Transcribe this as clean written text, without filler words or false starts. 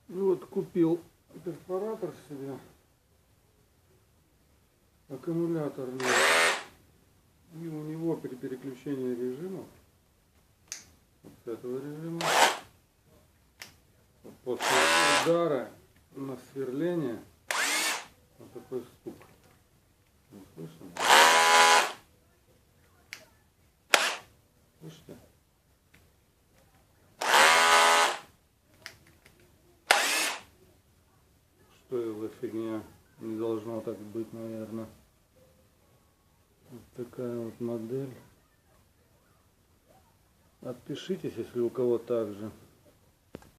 Вот купил перфоратор себе, аккумуляторный, и у него при переключении режимов, вот с этого режима, после удара на сверление, вот такой стук. Не слышно? Слышите? Что за фигня? Не должно так быть, наверное. Вот такая вот модель. Отпишитесь, если у кого так же.